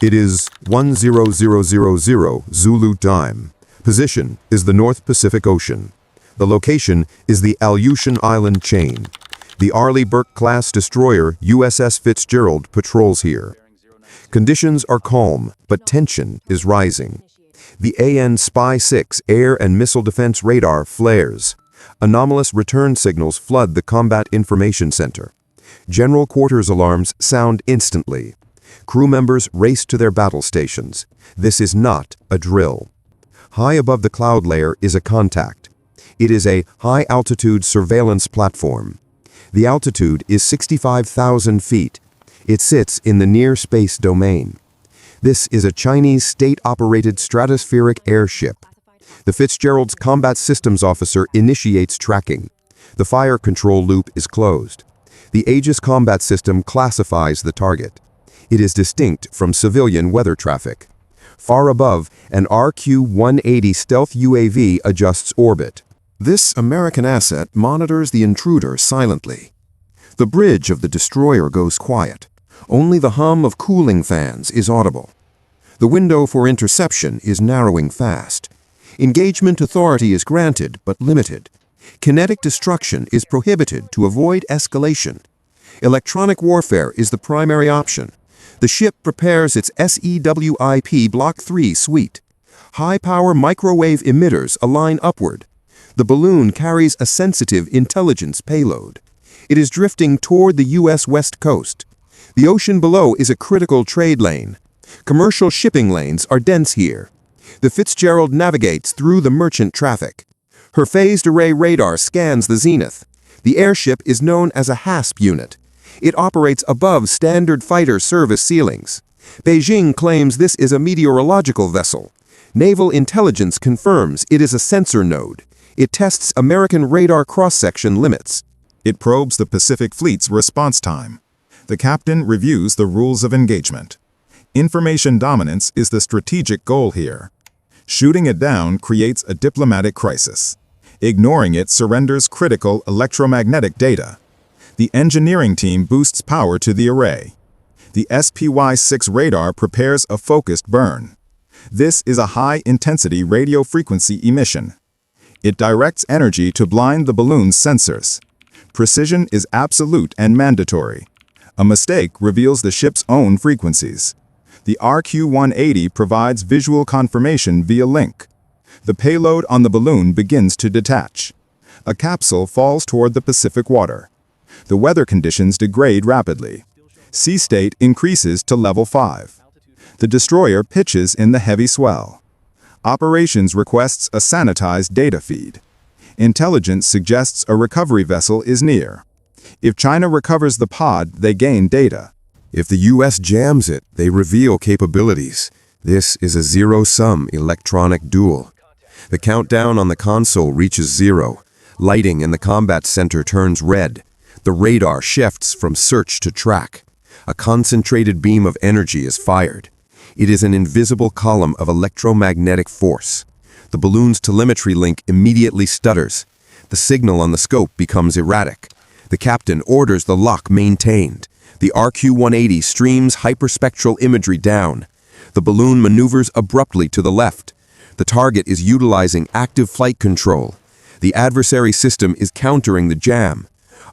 It is 10000 Zulu time. Position is the North Pacific Ocean. The location is the Aleutian Island chain. The Arleigh Burke-class destroyer USS Fitzgerald patrols here. Conditions are calm, but tension is rising. The AN Spy-6 air and missile defense radar flares. Anomalous return signals flood the Combat Information Center. General quarters alarms sound instantly. Crew members race to their battle stations. This is not a drill. High above the cloud layer is a contact. It is a high-altitude surveillance platform. The altitude is 65,000 feet. It sits in the near-space domain. This is a Chinese state-operated stratospheric airship. The Fitzgerald's combat systems officer initiates tracking. The fire control loop is closed. The Aegis combat system classifies the target. It is distinct from civilian weather traffic. Far above, an RQ-180 stealth UAV adjusts orbit. This American asset monitors the intruder silently. The bridge of the destroyer goes quiet. Only the hum of cooling fans is audible. The window for interception is narrowing fast. Engagement authority is granted but limited. Kinetic destruction is prohibited to avoid escalation. Electronic warfare is the primary option. The ship prepares its SEWIP Block 3 suite. High-power microwave emitters align upward. The balloon carries a sensitive intelligence payload. It is drifting toward the U.S. West Coast. The ocean below is a critical trade lane. Commercial shipping lanes are dense here. The Fitzgerald navigates through the merchant traffic. Her phased array radar scans the zenith. The airship is known as a HASP unit. It operates above standard fighter service ceilings. Beijing claims this is a meteorological vessel. Naval intelligence confirms it is a sensor node. It tests American radar cross-section limits. It probes the Pacific Fleet's response time. The captain reviews the rules of engagement. Information dominance is the strategic goal here. Shooting it down creates a diplomatic crisis. Ignoring it surrenders critical electromagnetic data. The engineering team boosts power to the array. The SPY-6 radar prepares a focused burn. This is a high-intensity radio frequency emission. It directs energy to blind the balloon's sensors. Precision is absolute and mandatory. A mistake reveals the ship's own frequencies. The RQ-180 provides visual confirmation via link. The payload on the balloon begins to detach. A capsule falls toward the Pacific water. The weather conditions degrade rapidly. Sea state increases to level 5. The destroyer pitches in the heavy swell. Operations requests a sanitized data feed. Intelligence suggests a recovery vessel is near. If China recovers the pod, they gain data. If the U.S. jams it, they reveal capabilities. This is a zero-sum electronic duel. The countdown on the console reaches 0. Lighting in the combat center turns red. The radar shifts from search to track. A concentrated beam of energy is fired. It is an invisible column of electromagnetic force. The balloon's telemetry link immediately stutters. The signal on the scope becomes erratic. The captain orders the lock maintained. The RQ-180 streams hyperspectral imagery down. The balloon maneuvers abruptly to the left. The target is utilizing active flight control. The adversary system is countering the jam.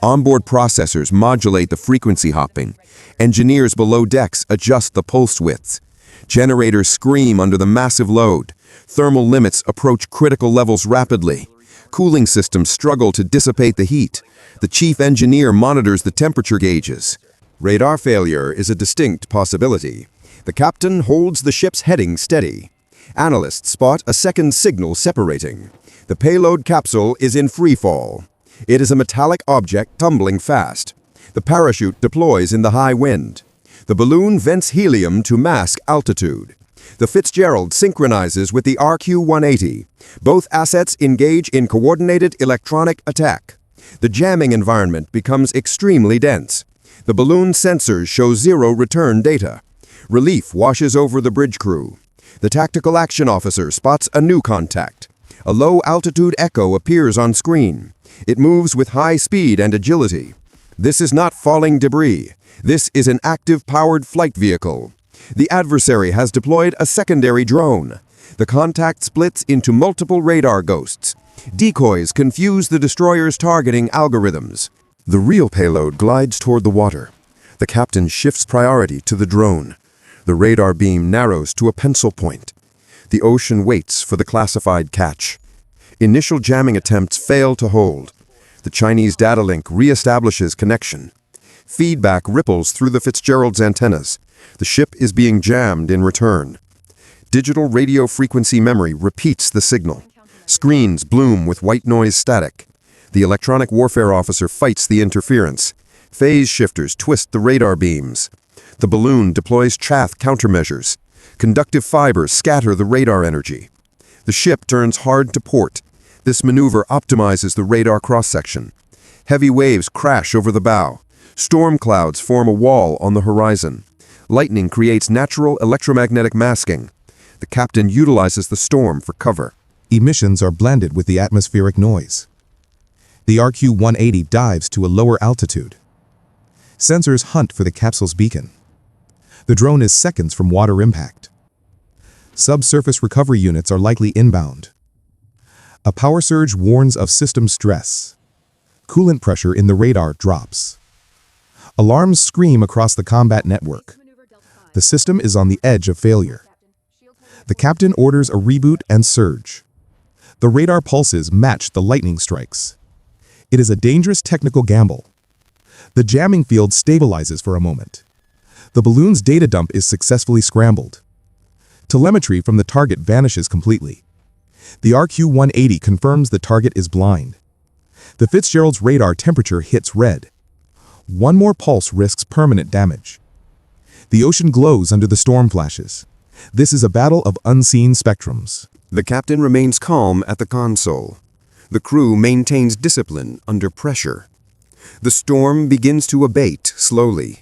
Onboard processors modulate the frequency hopping. Engineers below decks adjust the pulse widths. Generators scream under the massive load. Thermal limits approach critical levels rapidly. Cooling systems struggle to dissipate the heat. The chief engineer monitors the temperature gauges. Radar failure is a distinct possibility. The captain holds the ship's heading steady. Analysts spot a second signal separating. The payload capsule is in free fall. It is a metallic object tumbling fast. The parachute deploys in the high wind. The balloon vents helium to mask altitude. The Fitzgerald synchronizes with the RQ-180. Both assets engage in coordinated electronic attack. The jamming environment becomes extremely dense. The balloon sensors show 0 return data. Relief washes over the bridge crew. The tactical action officer spots a new contact. A low-altitude echo appears on screen. It moves with high speed and agility. This is not falling debris. This is an active powered flight vehicle. The adversary has deployed a secondary drone. The contact splits into multiple radar ghosts. Decoys confuse the destroyer's targeting algorithms. The real payload glides toward the water. The captain shifts priority to the drone. The radar beam narrows to a pencil point. The ocean waits for the classified catch. Initial jamming attempts fail to hold. The Chinese data link reestablishes connection. Feedback ripples through the Fitzgerald's antennas. The ship is being jammed in return. Digital radio frequency memory repeats the signal. Screens bloom with white noise static. The electronic warfare officer fights the interference. Phase shifters twist the radar beams. The balloon deploys chaff countermeasures. Conductive fibers scatter the radar energy. The ship turns hard to port. This maneuver optimizes the radar cross-section. Heavy waves crash over the bow. Storm clouds form a wall on the horizon. Lightning creates natural electromagnetic masking. The captain utilizes the storm for cover. Emissions are blended with the atmospheric noise. The RQ-180 dives to a lower altitude. Sensors hunt for the capsule's beacon. The drone is seconds from water impact. Subsurface recovery units are likely inbound. A power surge warns of system stress. Coolant pressure in the radar drops. Alarms scream across the combat network. The system is on the edge of failure. The captain orders a reboot and surge. The radar pulses match the lightning strikes. It is a dangerous technical gamble. The jamming field stabilizes for a moment. The balloon's data dump is successfully scrambled. Telemetry from the target vanishes completely. The RQ-180 confirms the target is blind. The Fitzgerald's radar temperature hits red. One more pulse risks permanent damage. The ocean glows under the storm flashes. This is a battle of unseen spectrums. The captain remains calm at the console. The crew maintains discipline under pressure. The storm begins to abate slowly.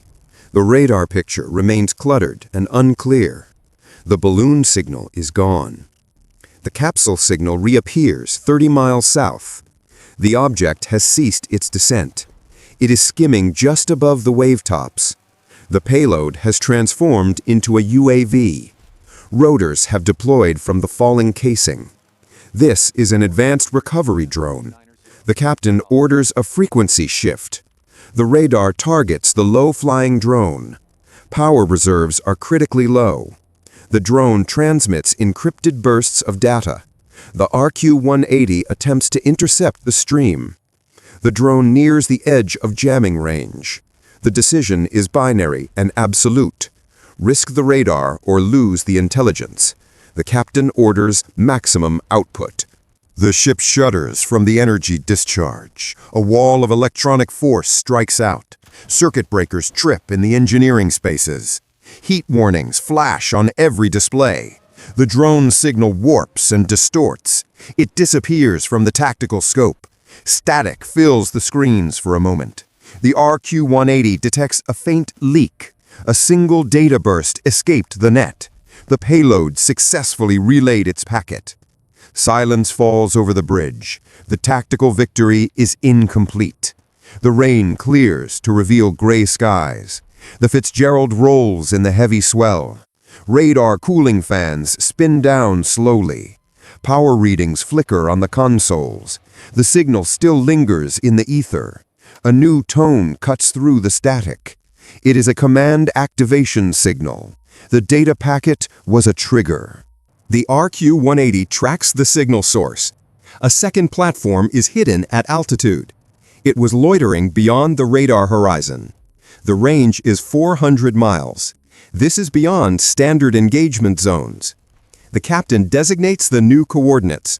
The radar picture remains cluttered and unclear. The balloon signal is gone. The capsule signal reappears 30 miles south. The object has ceased its descent. It is skimming just above the wavetops. The payload has transformed into a UAV. Rotors have deployed from the falling casing. This is an advanced recovery drone. The captain orders a frequency shift. The radar targets the low-flying drone. Power reserves are critically low. The drone transmits encrypted bursts of data. The RQ-180 attempts to intercept the stream. The drone nears the edge of jamming range. The decision is binary and absolute. Risk the radar or lose the intelligence. The captain orders maximum output. The ship shudders from the energy discharge. A wall of electronic force strikes out. Circuit breakers trip in the engineering spaces. Heat warnings flash on every display. The drone signal warps and distorts. It disappears from the tactical scope. Static fills the screens for a moment. The RQ-180 detects a faint leak. A single data burst escaped the net. The payload successfully relayed its packet. Silence falls over the bridge. The tactical victory is incomplete. The rain clears to reveal gray skies. The Fitzgerald rolls in the heavy swell. Radar cooling fans spin down slowly. Power readings flicker on the consoles. The signal still lingers in the ether. A new tone cuts through the static. It is a command activation signal. The data packet was a trigger. The RQ-180 tracks the signal source. A second platform is hidden at altitude. It was loitering beyond the radar horizon. The range is 400 miles. This is beyond standard engagement zones. The captain designates the new coordinates.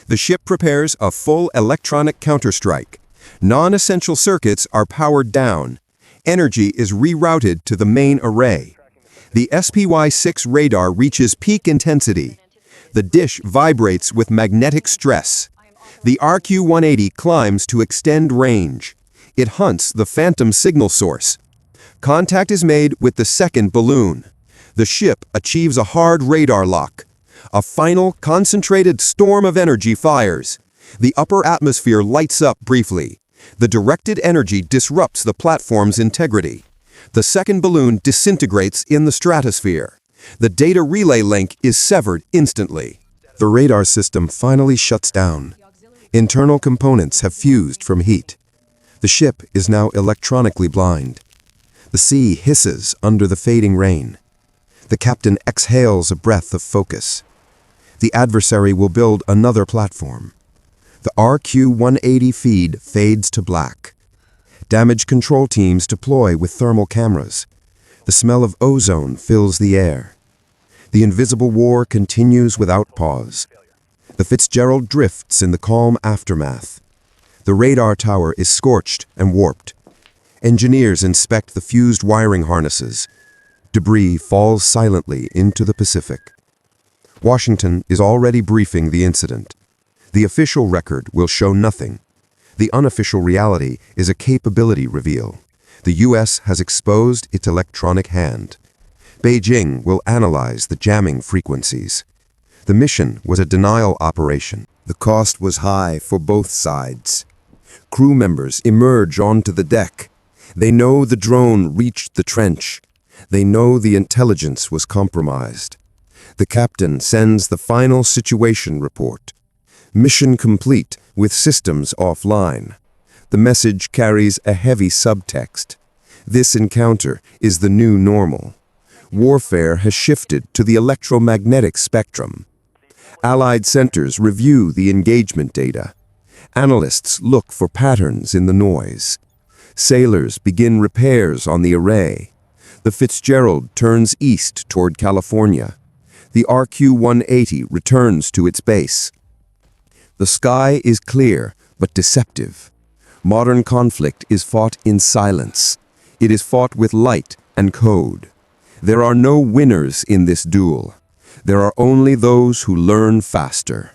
The ship prepares a full electronic counterstrike. Non-essential circuits are powered down. Energy is rerouted to the main array. The SPY-6 radar reaches peak intensity. The dish vibrates with magnetic stress. The RQ-180 climbs to extend range. It hunts the phantom signal source. Contact is made with the second balloon. The ship achieves a hard radar lock. A final, concentrated storm of energy fires. The upper atmosphere lights up briefly. The directed energy disrupts the platform's integrity. The second balloon disintegrates in the stratosphere. The data relay link is severed instantly. The radar system finally shuts down. Internal components have fused from heat. The ship is now electronically blind. The sea hisses under the fading rain. The captain exhales a breath of focus. The adversary will build another platform. The RQ-180 feed fades to black. Damage control teams deploy with thermal cameras. The smell of ozone fills the air. The invisible war continues without pause. The Fitzgerald drifts in the calm aftermath. The radar tower is scorched and warped. Engineers inspect the fused wiring harnesses. Debris falls silently into the Pacific. Washington is already briefing the incident. The official record will show nothing. The unofficial reality is a capability reveal. The U.S. has exposed its electronic hand. Beijing will analyze the jamming frequencies. The mission was a denial operation. The cost was high for both sides. Crew members emerge onto the deck. They know the drone reached the trench. They know the intelligence was compromised. The captain sends the final situation report. Mission complete with systems offline. The message carries a heavy subtext. This encounter is the new normal. Warfare has shifted to the electromagnetic spectrum. Allied centers review the engagement data. Analysts look for patterns in the noise. Sailors begin repairs on the array. The Fitzgerald turns east toward California. The RQ-180 returns to its base. The sky is clear, but deceptive. Modern conflict is fought in silence. It is fought with light and code. There are no winners in this duel. There are only those who learn faster.